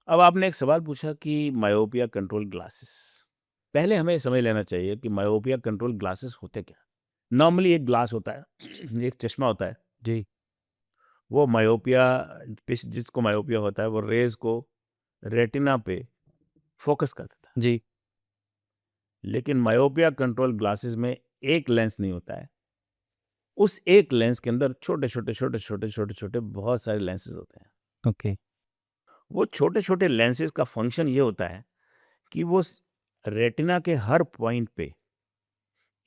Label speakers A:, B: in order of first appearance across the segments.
A: अब आपने एक सवाल पूछा कि मायोपिया कंट्रोल ग्लासेस। पहले हमें समझ लेना चाहिए कि मायोपिया कंट्रोल ग्लासेस होते क्या। नॉर्मली एक ग्लास होता है, एक चश्मा होता है।
B: जी,
A: वो मायोपिया, जिसको मायोपिया होता है वो रेज को रेटिना पे फोकस कर देता है।
B: जी,
A: लेकिन मायोपिया कंट्रोल ग्लासेस में एक लेंस नहीं होता है। उस एक लेंस के अंदर छोटे छोटे छोटे छोटे छोटे छोटे बहुत सारे लेंसेज होते हैं।
B: ओके,
A: वो छोटे छोटे लेंसेज का फंक्शन ये होता है कि वो रेटिना के हर पॉइंट पे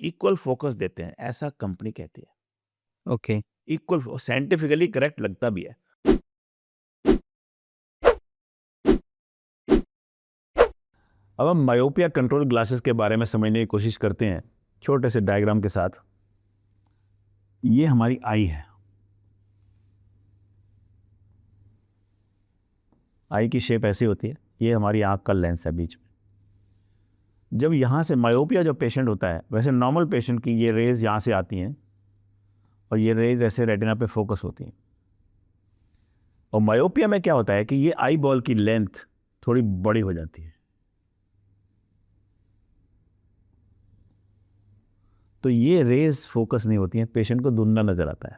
A: इक्वल फोकस देते हैं, ऐसा कंपनी कहती है।
B: ओके,
A: इक्वल, साइंटिफिकली करेक्ट लगता भी है। अब हम मायोपिया कंट्रोल ग्लासेस के बारे में समझने की कोशिश करते हैं छोटे से डायग्राम के साथ। ये हमारी आई है। आई की शेप ऐसी होती है। ये हमारी आंख का लेंस है बीच में। जब यहाँ से मायोपिया जो पेशेंट होता है, वैसे नॉर्मल पेशेंट की ये रेज यहाँ से आती हैं और ये रेज ऐसे रेटिना पे फोकस होती हैं। और मायोपिया में क्या होता है कि ये आई बॉल की लेंथ थोड़ी बड़ी हो जाती है। तो ये रेज फोकस नहीं होती हैं, पेशेंट को धुंधला नजर आता है।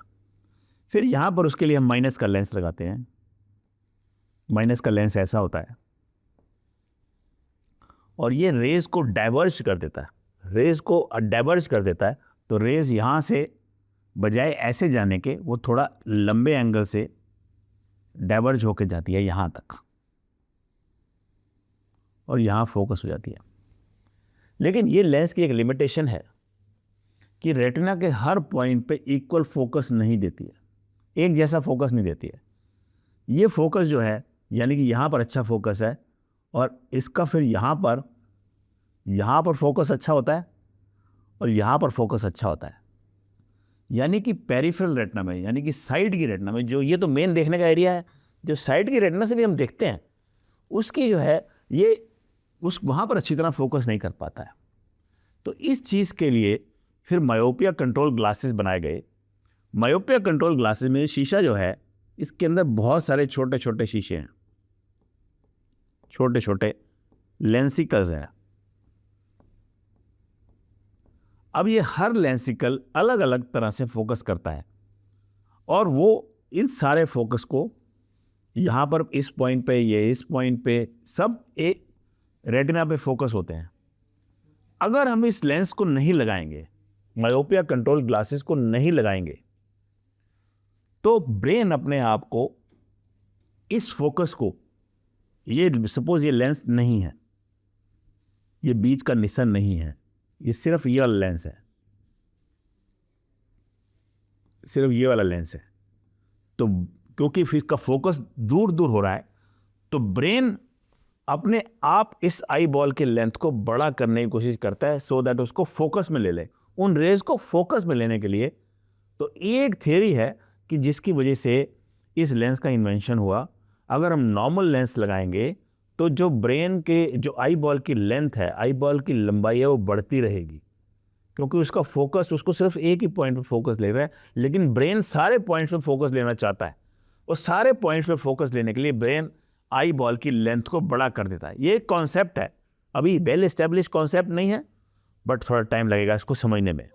A: फिर यहाँ पर उसके लिए हम माइनस का लेंस लगाते हैं। माइनस का लेंस ऐसा होता है और ये रेज को डाइवर्ज कर देता है। रेज को डाइवर्ज कर देता है तो रेज यहाँ से बजाय ऐसे जाने के वो थोड़ा लंबे एंगल से डाइवर्ज होके जाती है यहाँ तक और यहाँ फोकस हो जाती है। लेकिन ये लेंस की एक लिमिटेशन है कि रेटिना के हर पॉइंट पे इक्वल फोकस नहीं देती है, एक जैसा फोकस नहीं देती है। ये फोकस जो है, यानी कि यहाँ पर अच्छा फोकस है और इसका फिर यहाँ पर फोकस अच्छा होता है और यहाँ पर फोकस अच्छा होता है। यानी कि पेरिफेरल रेटिना में, यानी कि साइड की रेटिना में, जो ये तो मेन देखने का एरिया है, जो साइड की रेटिना से भी हम देखते हैं, उसकी जो है ये उस वहाँ पर अच्छी तरह फोकस नहीं कर पाता है। तो इस चीज़ के लिए फिर मायोपिया कंट्रोल ग्लासेस बनाए गए। मायोपिया कंट्रोल ग्लासेस में शीशा जो है, इसके अंदर बहुत सारे छोटे छोटे शीशे हैं, छोटे छोटे लेंसिकल्स हैं। अब ये हर लेंसिकल अलग अलग तरह से फोकस करता है और वो इन सारे फोकस को यहाँ पर इस पॉइंट पे, ये इस पॉइंट पे, सब एक रेटिना पे फोकस होते हैं। अगर हम इस लेंस को नहीं लगाएंगे, मायोपिया कंट्रोल ग्लासेस को नहीं लगाएंगे, तो ब्रेन अपने आप को इस फोकस को, ये सपोज ये लेंस नहीं है, ये बीच का निशान नहीं है, ये सिर्फ ये वाला लेंस है, सिर्फ ये वाला लेंस है। तो क्योंकि फिर इसका फोकस दूर दूर हो रहा है, तो ब्रेन अपने आप इस आई बॉल के लेंथ को बड़ा करने की कोशिश करता है सो दैट उसको फोकस में ले ले, उन रेज को फोकस में लेने के लिए। तो एक थियरी है कि जिसकी वजह से इस लेंस का इन्वेंशन हुआ। अगर हम नॉर्मल लेंस लगाएंगे तो जो ब्रेन के, जो आई बॉल की लेंथ है, आई बॉल की लंबाई है, वो बढ़ती रहेगी, क्योंकि उसका फोकस, उसको सिर्फ एक ही पॉइंट पे फोकस ले रहा है। लेकिन ब्रेन सारे पॉइंट्स पे फोकस लेना चाहता है और सारे पॉइंट्स पे फोकस लेने के लिए ब्रेन आई बॉल की लेंथ को बड़ा कर देता है। ये एक कॉन्सेप्ट है, अभी वेल एस्टेब्लिश कॉन्सेप्ट नहीं है, बट थोड़ा टाइम लगेगा इसको समझने में।